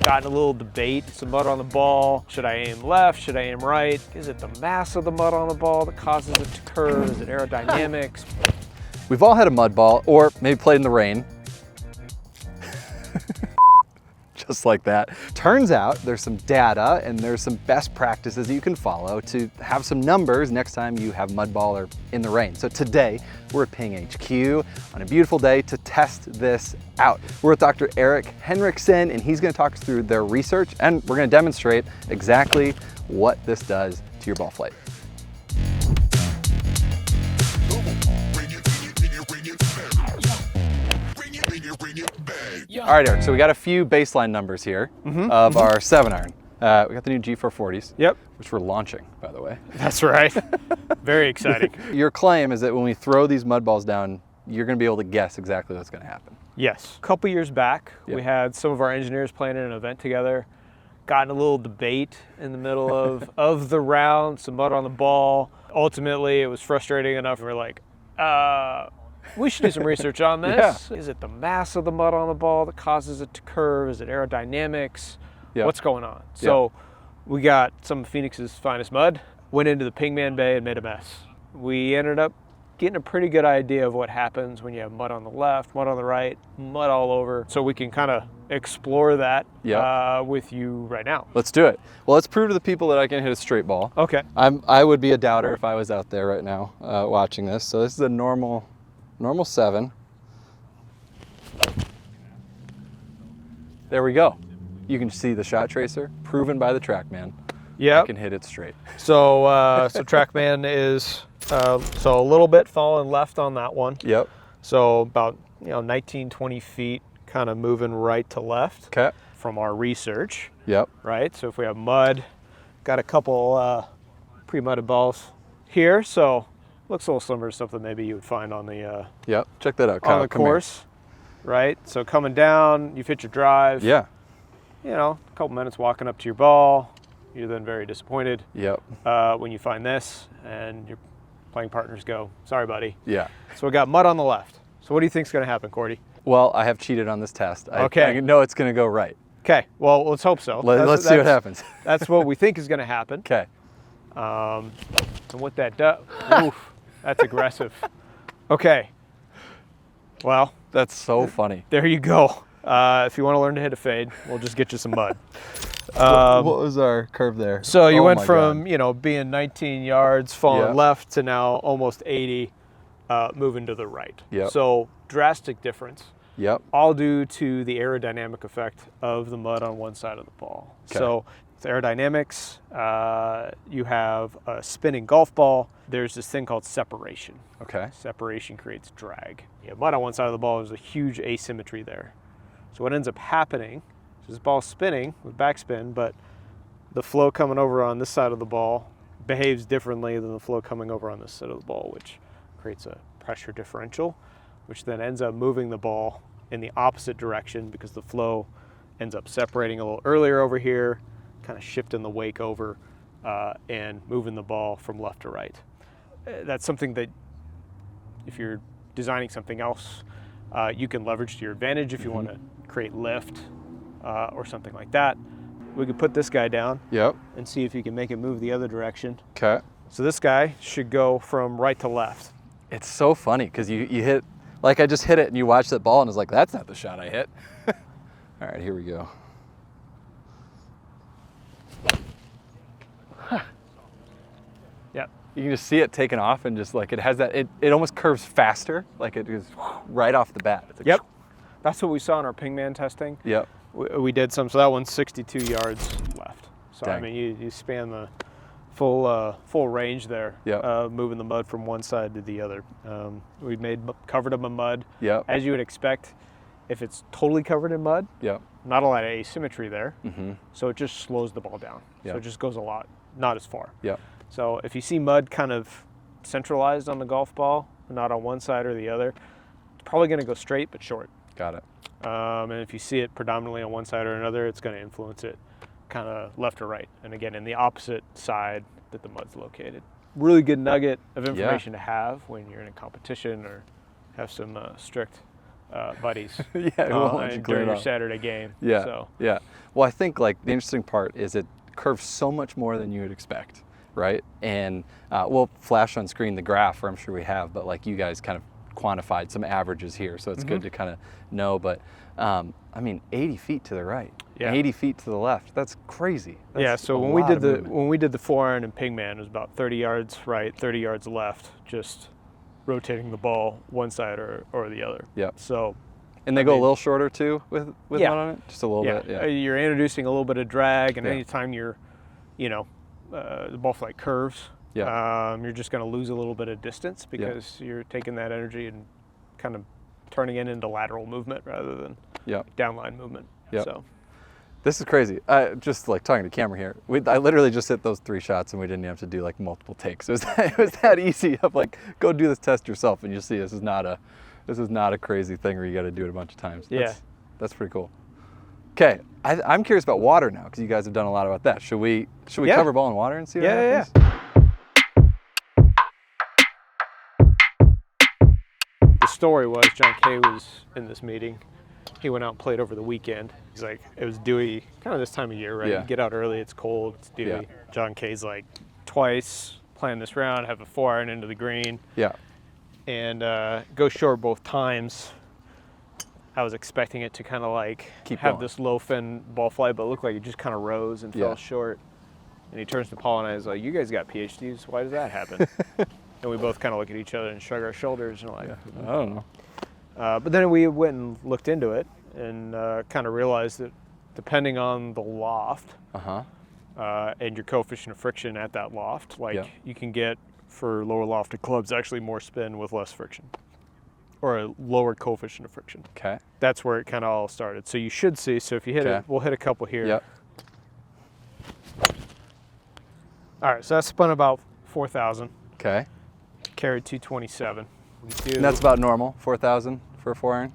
Gotten a little debate, some mud on the ball. Should I aim left? Should I aim right? Is it the mass of the mud on the ball that causes it to curve? Is it aerodynamics? We've all had a mud ball, or maybe played in the rain. Just like that. Turns out there's some data and there's some best practices that you can follow to have some numbers next time you have mud ball or in the rain. So today we're at Ping HQ on a beautiful day to test this out. We're with Dr. Eric Henriksen, and he's going to talk us through their research, and we're going to demonstrate exactly what this does to your ball flight. All right, Eric, so we got a few baseline numbers here of our 7-iron. We got the new G440s, Yep. which we're launching, by the way. That's right. Very exciting. Your claim is that when we throw these mud balls down, you're going to be able to guess exactly what's going to happen. Yes. A couple years back, we had some of our engineers planning an event together, got in a little debate in the middle of the round, some mud on the ball. Ultimately, it was frustrating enough. We were like, we should do some research on this. Yeah. Is it the mass of the mud on the ball that causes it to curve? Is it aerodynamics? Yeah. What's going on? So we got some of Phoenix's finest mud, went into the Pingman Bay and made a mess. We ended up getting a pretty good idea of what happens when you have mud on the left, mud on the right, mud all over. So we can kind of explore that with you right now. Let's do it. Well, let's prove to the people that I can hit a straight ball. Okay. I would be a doubter if I was out there right now watching this. So this is a normal 7. There we go. You can see the shot tracer, proven by the TrackMan. Yeah. I can hit it straight. So TrackMan is so a little bit falling left on that one. Yep. So about 19, 20 feet, kind of moving right to left. Okay. From our research. Yep. Right. So if we have mud, got a couple pre-mudded balls here. So looks a little similar to something maybe you would find on the yep. Check that out. On the course, right? So coming down, you've hit your drive. Yeah. A couple minutes walking up to your ball. You're then very disappointed. Yep. When you find this, and your playing partners go, "Sorry, buddy." Yeah. So we got mud on the left. So what do you think's going to happen, Cordy? Well, I have cheated on this test. Okay. I know it's going to go right. Okay. Well, let's hope so. Let's see what happens. That's what we think is going to happen. Okay. And what that does, oof, that's aggressive. Okay. Well, that's so funny. There you go. If you want to learn to hit a fade, we'll just get you some mud. What was our curve there? So you went from being 19 yards falling left to now almost 80, moving to the right. Yep. So drastic difference. Yep. All due to the aerodynamic effect of the mud on one side of the ball. Okay. So with aerodynamics, you have a spinning golf ball. There's this thing called separation. Okay. Separation creates drag. You have mud on one side of the ball. There's a huge asymmetry there. So what ends up happening is this ball's spinning with backspin, but the flow coming over on this side of the ball behaves differently than the flow coming over on this side of the ball, which creates a pressure differential, which then ends up moving the ball in the opposite direction because the flow ends up separating a little earlier over here, kind of shifting the wake over and moving the ball from left to right. That's something that if you're designing something else, you can leverage to your advantage if you want to create lift or something like that. We could put this guy down and see if you can make it move the other direction. Okay. So this guy should go from right to left. It's so funny because you hit, like I just hit it and you watch that ball and it's like, that's not the shot I hit. All right, here we go. Yeah. You can just see it taking off and just like it has that, it almost curves faster, like it is right off the bat. It's like, yep. That's what we saw in our Pingman testing. Yep. We did some, so that one's 62 yards left. So Dang. I mean, you span the full range there, moving the mud from one side to the other. We covered them in mud. Yep. As you would expect, if it's totally covered in mud, not a lot of asymmetry there, so it just slows the ball down. So it just goes a lot, not as far. So if you see mud kind of centralized on the golf ball, not on one side or the other, it's probably going to go straight but short. Got it. And if you see it predominantly on one side or another, it's going to influence it kind of left or right. And again, in the opposite side that the mud's located. Really good nugget of information to have when you're in a competition or have some strict buddies. Yeah, we won't let you clean during it your up. Saturday game. Yeah, So yeah. Well, I think like the interesting part is it curves so much more than you would expect, right? And we'll flash on screen the graph, or I'm sure we have, but like you guys kind of quantified some averages here, so it's good to kind of know. But I mean, 80 feet to the right, Yeah. 80 feet to the left. That's crazy. That's yeah. So a when we lot did of the movement. when we did the 4-iron and pingman, it was about 30 yards right, 30 yards left, just rotating the ball one side or the other. Yep. So And they go a little shorter too with Yeah. mud on it, just a little bit. Yeah. You're introducing a little bit of drag, and Yeah. anytime you're, the ball flight curves, you're just going to lose a little bit of distance because you're taking that energy and kind of turning it into lateral movement rather than downline movement. Yep. So This is crazy. Just like talking to camera here. I literally just hit those 3 shots and we didn't have to do like multiple takes. It was that easy of like, go do this test yourself and you'll see this is not a crazy thing where you got to do it a bunch of times. That's pretty cool. Okay, I'm curious about water now because you guys have done a lot about that. Should we cover ball in water and see what happens? The story was John Kay was in this meeting. He went out and played over the weekend. He's like, it was dewy, kind of this time of year, right? Yeah. You get out early, it's cold, it's dewy. Yeah. John Kay's like, twice playing this round, have a 4-iron into the green, Yeah. and go short both times. I was expecting it to kind of like Keep have going. this low fin ball flight, but it looked like it just kind of rose and fell Yeah. short. And he turns to Paul and I was like, you guys got PhDs, why does that happen? And we both kind of look at each other and shrug our shoulders and like, I don't know. but then we went and looked into it and kind of realized that depending on the loft and your coefficient of friction at that loft, you can get, for lower lofted clubs, actually more spin with less friction, or a lower coefficient of friction. Okay. That's where it kind of all started. So you should see, so if you hit it, we'll hit a couple here. Yep. All right, so that spun about 4,000, Okay. carried 227. We do, And that's about normal, 4,000 for a 4-iron?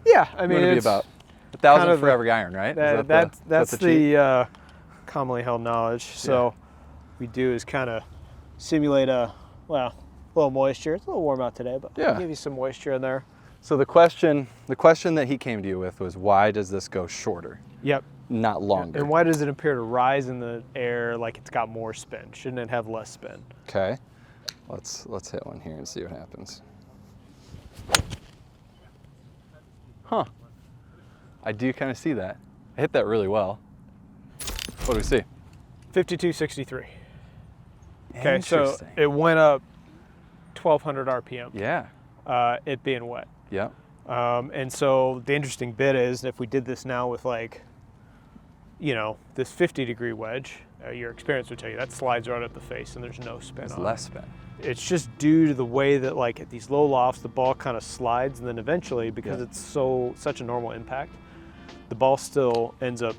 yeah, I mean, It'd be it's about 1,000 kind of for every iron, right? that's cheat? the commonly held knowledge. So we do is kind of simulate a little moisture. It's a little warm out today, but we'll give you some moisture in there. So the question that he came to you with was, why does this go shorter, Yep. not longer? And why does it appear to rise in the air like it's got more spin? Shouldn't it have less spin? Okay. Let's hit one here and see what happens. Huh. I do kind of see that. I hit that really well. What do we see? 5263. Okay, so Interesting. it went up 1,200 RPM. Yeah. It being wet. Yeah. And so the interesting bit is, if we did this now with this 50-degree wedge, your experience would tell you that slides right at the face and there's no spin It's on less spin. it. It's just due to the way that at these low lofts, the ball kind of slides, and then eventually, because it's such a normal impact, the ball still ends up,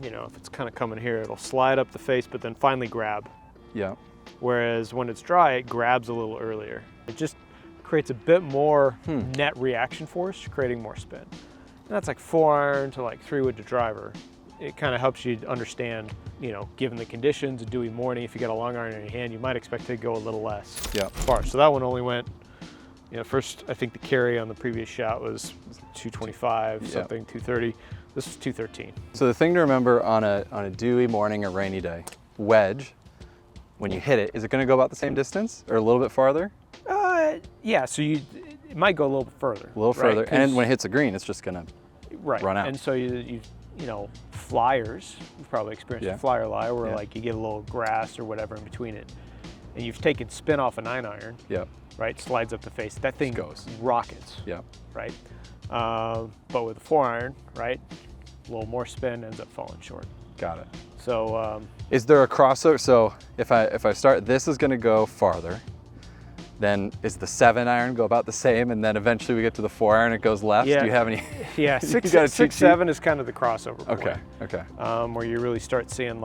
if it's kind of coming here, it'll slide up the face, but then finally grab. Yeah. Whereas when it's dry, it grabs a little earlier. It just creates a bit more net reaction force, creating more spin. And that's like 4-iron to 3-wood to driver. It kind of helps you understand, given the conditions, a dewy morning, if you got a long iron in your hand, you might expect it to go a little less far. So that one only went, first I think the carry on the previous shot was 225, something, 230. This was 213. So the thing to remember on a dewy morning or rainy day, wedge, when you hit it, is it going to go about the same distance or a little bit farther? Yeah, so it might go a little bit further. A little further, and when it hits the green, it's just going to run out. And so you flyers, you've probably experienced a flyer lie where you get a little grass or whatever in between it, and you've taken spin off a 9-iron. Right, slides up the face. That thing goes rockets. Right, but with a 4-iron, right, a little more spin, ends up falling short. Got it. So is there a crossover? So if I start, this is going to go farther. Then is the 7-iron go about the same, and then eventually we get to the 4-iron, it goes left? Yeah. Do you have any? Yeah, You got a cheat 6-7 is kind of the crossover point. Okay. Where you really start seeing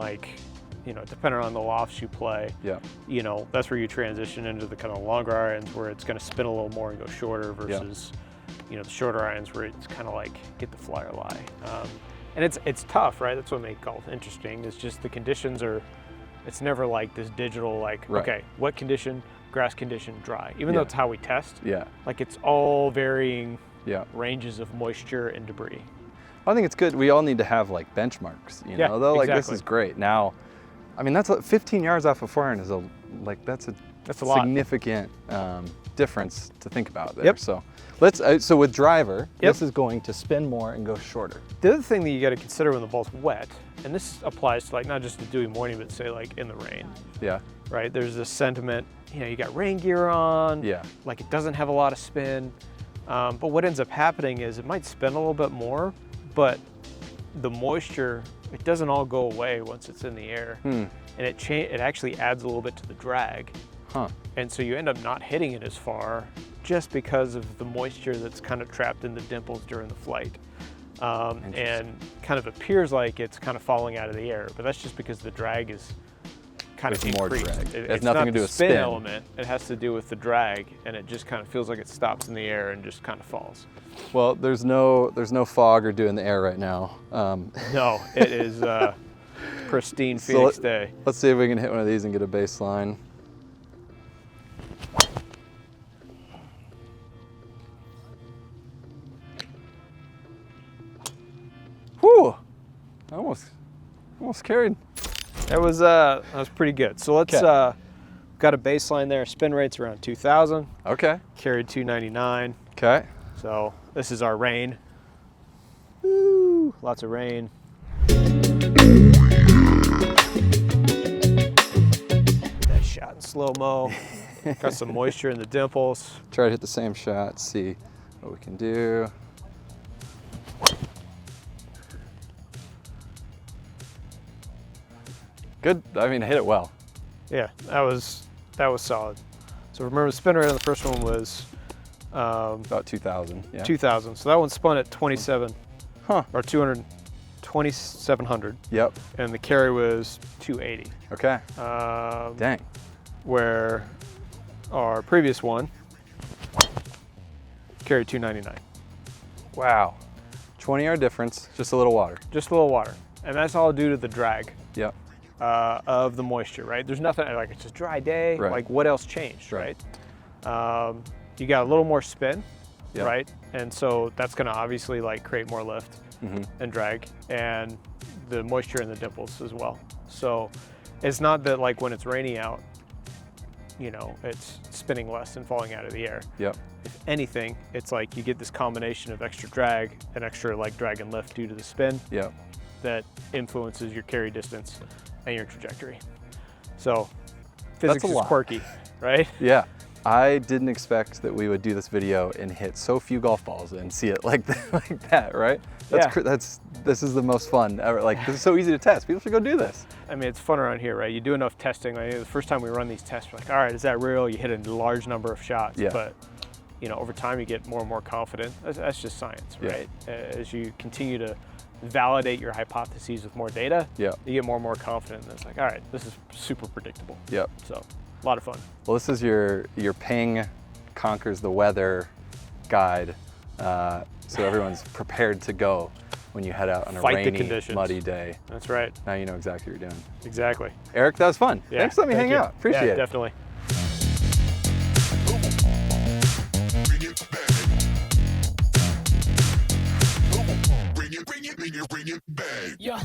depending on the lofts you play, that's where you transition into the kind of longer irons where it's going to spin a little more and go shorter versus, the shorter irons where it's kind of get the flyer lie. And it's tough, right? That's what makes golf interesting. It's just the conditions it's never like this digital, okay, wet condition, grass condition, dry. Even though it's how we test, it's all varying ranges of moisture and debris. I think it's good. We all need to have like benchmarks, you know, though. Like this is great. Now, I mean, that's 15 yards off of forehand is that's a lot. Significant difference to think about there. So let's so with driver, this is going to spin more and go shorter. The other thing that you got to consider when the ball's wet, and this applies to like not just the dewy morning, but say like in the rain. Yeah. Right. There's this sentiment. You know, you got rain gear on. Yeah. Like it doesn't have a lot of spin. But what ends up happening is it might spin a little bit more, but the moisture, it doesn't all go away once it's in the air. And it actually adds a little bit to the drag. And so you end up not hitting it as far just because of the moisture that's kind of trapped in the dimples during the flight. And kind of appears like it's kind of falling out of the air, but that's just because the drag is kind of increased. More drag. It has it's nothing not to do the with spin spin element. It has to do with the drag, and it just kind of feels like it stops in the air and just kind of falls. Well, there's no fog or dew in the air right now. No, it is pristine Phoenix day. Let's see if we can hit one of these and get a baseline. Whew! Almost carried. That was pretty good. So let's got a baseline there. Spin rate's around 2,000. Okay. Carried 299. Okay. So this is our rain. Woo! Lots of rain. That shot in slow-mo. Got some moisture in the dimples. Try to hit the same shot. See what we can do. Good. I mean, I hit it well. Yeah, that was solid. So remember, the spin rate on the first one was about 2,000. Yeah. 2,000. So that one spun at 27, or 2,700. Yep. And the carry was 280. Okay. Dang. Where our previous one carried 299. Wow. 20-yard difference. Just a little water. Just a little water, and that's all due to the drag. Yep. Of the moisture, right? There's nothing, like it's just a dry day, like what else changed, right? You got a little more spin, right? And so that's gonna obviously like create more lift and drag, and the moisture in the dimples as well. So it's not that like when it's raining out, you know, it's spinning less and falling out of the air. Yep. If anything, it's like you get this combination of extra drag and extra like drag and lift due to the spin. Yep. That influences your carry distance and your trajectory. So physics is quirky, right? Yeah. I didn't expect that we would do this video and hit so few golf balls and see it like that, right? This is the most fun ever. Like, this is so easy to test. People should go do this. I mean, it's fun around here, right? You do enough testing. Like, the first time we run these tests, we're like, all right, is that real? You hit a large number of shots, but you know, over time you get more and more confident. That's just science, right? As you continue to validate your hypotheses with more data, you get more and more confident. And it's like, all right, this is super predictable. Yep. So a lot of fun. Well, this is your ping conquers the weather guide, so everyone's prepared to go when you head out on a rainy, muddy day. That's right. Now you know exactly what you're doing. Exactly. Eric, that was fun. Thanks for letting me hang out. Appreciate it. Definitely. Bring it back. Yeah.